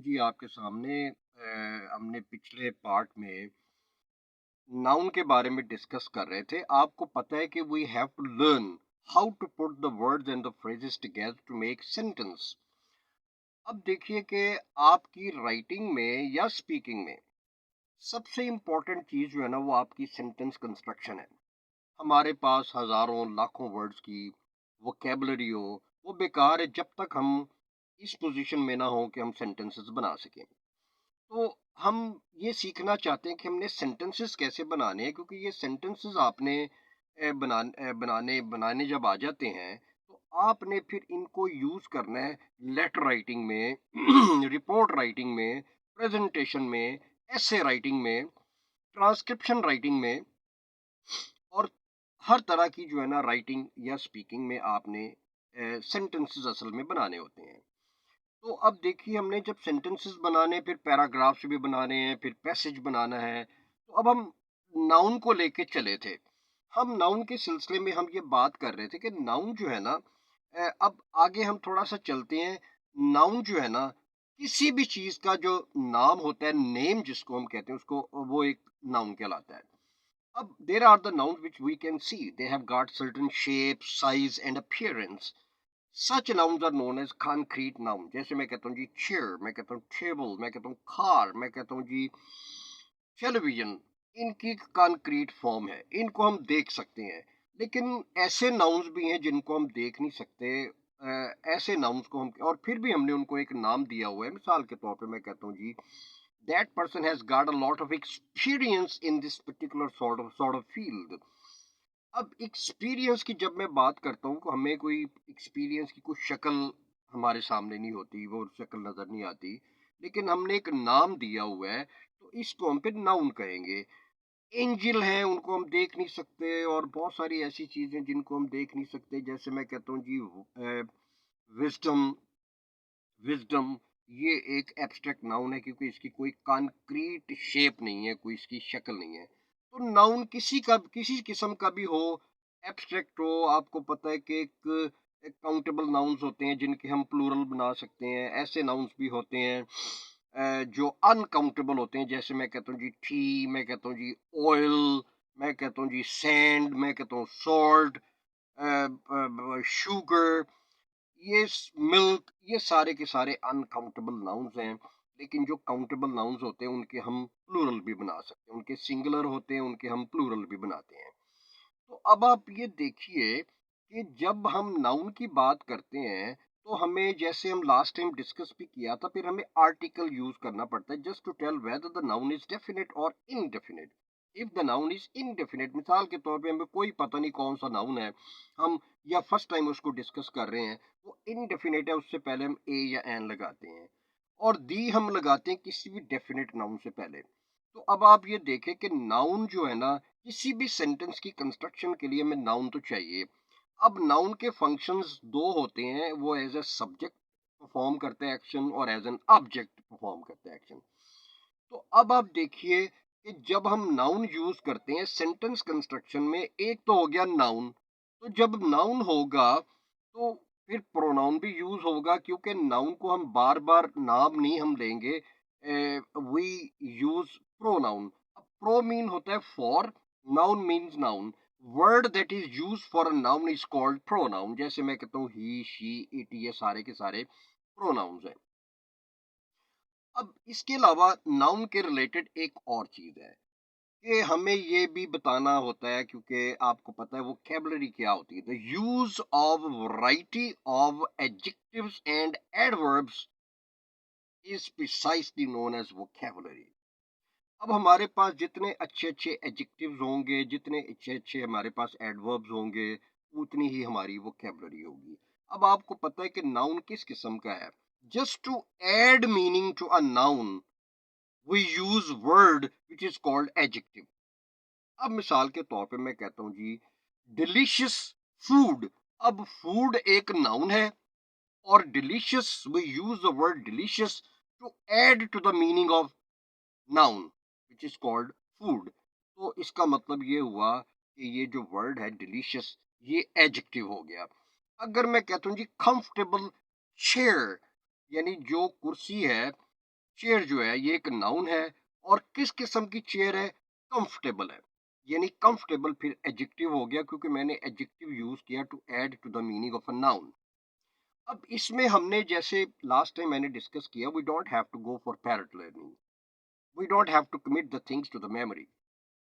जी आपके सामने हमने पिछले पार्ट में नाउन के बारे में डिस्कस कर रहे थे। आपको पता है कि we have to learn how to put the words and the phrases together to make sentence. अब देखिए कि आपकी राइटिंग में या स्पीकिंग में सबसे इम्पोर्टेंट चीज जो है ना वो आपकी सेंटेंस कंस्ट्रक्शन है। हमारे पास हजारों लाखों वर्ड्स की वोकेबलरी हो, वो बेकार है जब तक हम इस पोजीशन में ना हो कि हम सेंटेंसेस बना सकें। तो हम ये सीखना चाहते हैं कि हमने सेंटेंसेस कैसे बनाने हैं, क्योंकि ये सेंटेंसेस आपने बनाने बनाने जब आ जाते हैं तो आपने फिर इनको यूज करना है लेटर राइटिंग में रिपोर्ट राइटिंग में, प्रेजेंटेशन में, ऐसे राइटिंग में, ट्रांसक्रिप्शन राइटिंग में, और हर तरह की जो है ना राइटिंग या स्पीकिंग में आपने सेंटेंसेस असल में बनाने होते हैं। तो अब देखिए हमने जब सेंटेंसेस बनाने, फिर पैराग्राफ्स भी बनाने हैं, फिर पैसेज बनाना है, तो अब हम नाउन को लेके चले थे। हम नाउन के सिलसिले में हम ये बात कर रहे थे कि नाउन जो है ना, अब आगे हम थोड़ा सा चलते हैं। नाउन जो है ना, किसी भी चीज का जो नाम होता है, नेम जिसको हम कहते हैं, उसको वो एक नाउन कहलाता है। अब there are the noun which we can see they have got certain shape, size and appearance. Such nouns are known as concrete noun. जैसे मैं कहता हूँ जी चेयर, मैं कहता हूँ टेबल, मैं कहता हूँ कार, मैं कहता हूँ जी टेलीविजन। इनकी कॉन्क्रीट फॉर्म है, इनको हम देख सकते हैं। लेकिन ऐसे नाउन्स भी हैं जिनको हम देख नहीं सकते। ऐसे नाउन्स को हम, और फिर भी हमने उनको एक नाम दिया हुआ है। मिसाल के तौर पे मैं कहता हूँ जी that person has got a lot of experience in this particular sort of field. अब एक्सपीरियंस की जब मैं बात करता हूँ तो हमें कोई एक्सपीरियंस की कोई शक्ल हमारे सामने नहीं होती, वो शक्ल नजर नहीं आती, लेकिन हमने एक नाम दिया हुआ है, तो इसको हम फिर नाउन कहेंगे। एंजल हैं, उनको हम देख नहीं सकते, और बहुत सारी ऐसी चीजें जिनको हम देख नहीं सकते। जैसे मैं कहता हूँ जी विजडम। विजडम ये एक एब्स्ट्रैक्ट नाउन है, क्योंकि इसकी कोई कॉन्क्रीट शेप नहीं है, कोई इसकी शक्ल नहीं है। तो नाउन किसी का, किसी किस्म का भी हो, एब्स्ट्रैक्ट हो, आपको पता है कि एक काउंटेबल नाउन्स होते हैं जिनके हम प्लूरल बना सकते हैं। ऐसे नाउन्स भी होते हैं जो अनकाउंटेबल होते हैं। जैसे मैं कहता हूँ जी टी, मैं कहता हूँ जी ऑयल, मैं कहता हूँ जी सैंड, मैं कहता हूँ सॉल्ट, शुगर, ये मिल्क, ये सारे के सारे अनकाउंटेबल नाउन्स हैं। लेकिन जो काउंटेबल नाउन्स होते हैं उनके हम प्लूरल भी बना सकते हैं, उनके सिंगुलर होते हैं, उनके हम प्लूरल भी बनाते हैं। तो अब आप ये देखिए कि जब हम नाउन की बात करते हैं तो हमें, जैसे हम लास्ट टाइम डिस्कस भी किया था, फिर हमें आर्टिकल यूज करना पड़ता है just to tell whether the noun is definite और indefinite. If the noun is indefinite, मिसाल के तौर पे हमें कोई पता नहीं कौन सा नाउन है, हम या फर्स्ट टाइम उसको डिस्कस कर रहे हैं, वो इनडेफिनेट है, उससे पहले हम ए या एन लगाते हैं, और दी हम लगाते हैं किसी भी डेफिनेट नाउन से पहले। तो अब आप ये देखें कि नाउन जो है ना, किसी भी सेंटेंस की कंस्ट्रक्शन के लिए हमें नाउन तो चाहिए। अब नाउन के फंक्शंस दो होते हैं, वो एज ए सब्जेक्ट परफॉर्म करते हैं एक्शन, और एज एन ऑब्जेक्ट परफॉर्म करते हैं एक्शन। तो अब आप देखिए कि जब हम नाउन यूज करते हैं सेंटेंस कंस्ट्रक्शन में, एक तो हो गया नाउन। तो जब नाउन होगा तो फिर प्रोनाउन भी यूज होगा, क्योंकि नाउन को हम बार बार नाम नहीं हम लेंगे, we use pronoun. Pro mean होता है for, noun means noun. Word that is use for a noun is called pronoun. जैसे मैं कहता हूँ ही, शी, इट, ये सारे के सारे प्रोनाउंस हैं। अब इसके अलावा नाउन के रिलेटेड एक और चीज है कि हमें ये भी बताना होता है, क्योंकि आपको पता है वोकैबुलरी क्या होती है। The use of variety of adjectives and adverbs is precisely known as vocabulary. अब हमारे पास जितने अच्छे अच्छे एडजेक्टिव्स होंगे, जितने अच्छे अच्छे हमारे पास एडवर्ब्स होंगे, उतनी ही हमारी वोकैबुलरी होगी। अब आपको पता है कि नाउन किस किस्म का है। Just to add meaning to a noun we use word which is called adjective। अब मिसाल के तौर पे मैं कहता हूँ जी डिलीशियस फूड। अब फूड एक नाउन है, और delicious, we use the word delicious to add to the meaning of noun which is called food। तो इसका मतलब ये हुआ कि ये जो वर्ड है डिलीशियस, ये एडजेक्टिव हो गया। अगर मैं कहता हूँ जी कंफर्टेबल चेयर, यानी जो कुर्सी है, चेयर जो है ये एक नाउन है, और किस किस्म की चेयर है? कंफर्टेबल है। यानी कंफर्टेबल फिर एडजेक्टिव हो गया, क्योंकि मैंने एडजेक्टिव यूज किया to add to the meaning of a noun. अब इसमें हमने जैसे लास्ट टाइम मैंने डिस्कस किया, we don't have to go for parrot learning, we don't have to commit the things to the memory,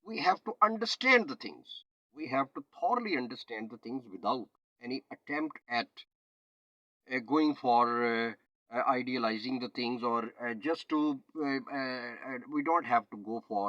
we have to understand the things, we have to thoroughly understand the things without any attempt at going for idealizing the things, or just to we don't have to go for